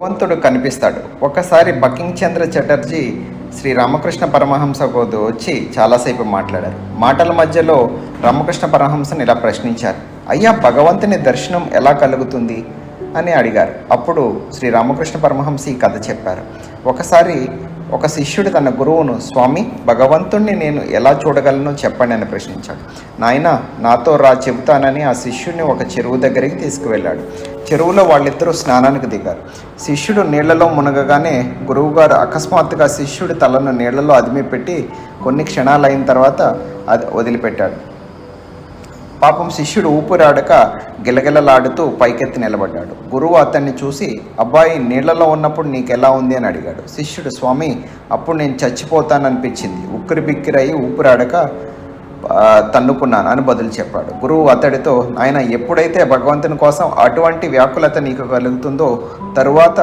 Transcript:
భగవంతుడు కనిపిస్తాడు. ఒకసారి బకింగ్ చంద్ర చటర్జీ శ్రీ రామకృష్ణ పరమహంస వద్ద వచ్చి చాలాసేపు మాట్లాడారు. మాటల మధ్యలో రామకృష్ణ పరమహంసను ఇలా ప్రశ్నించారు, అయ్యా, భగవంతుని దర్శనం ఎలా కలుగుతుంది అని అడిగారు. అప్పుడు శ్రీ రామకృష్ణ పరమహంస ఈ కథ చెప్పారు. ఒకసారి ఒక శిష్యుడు తన గురువును, స్వామి, భగవంతుణ్ణి నేను ఎలా చూడగలను చెప్పండి అని ప్రశ్నించాడు. నాయన, నాతో రా, చెబుతానని ఆ శిష్యుడిని ఒక చెరువు దగ్గరికి తీసుకువెళ్ళాడు. చెరువులో వాళ్ళిద్దరూ స్నానానికి దిగారు. శిష్యుడు నీళ్లలో మునగగానే గురువుగారు అకస్మాత్తుగా శిష్యుడి తలను నీళ్లలో అదిమిపెట్టి కొన్ని క్షణాలు అయిన తర్వాత అది వదిలిపెట్టాడు. పాపం శిష్యుడు ఊపిరాడక గిలగిలలాడుతూ పైకెత్తి నిలబడ్డాడు. గురువు అతన్ని చూసి, అబ్బాయి, నీళ్లలో ఉన్నప్పుడు నీకెలా ఉంది అని అడిగాడు. శిష్యుడు, స్వామి, అప్పుడు నేను చచ్చిపోతాననిపించింది, ఉక్కిరి బిక్కిరయి ఊపిరాడక తన్నుకున్నాను అని బదులు చెప్పాడు. గురువు అతడితో, ఆయన, ఎప్పుడైతే భగవంతుని కోసం అటువంటి వ్యాకులత నీకు కలుగుతుందో తరువాత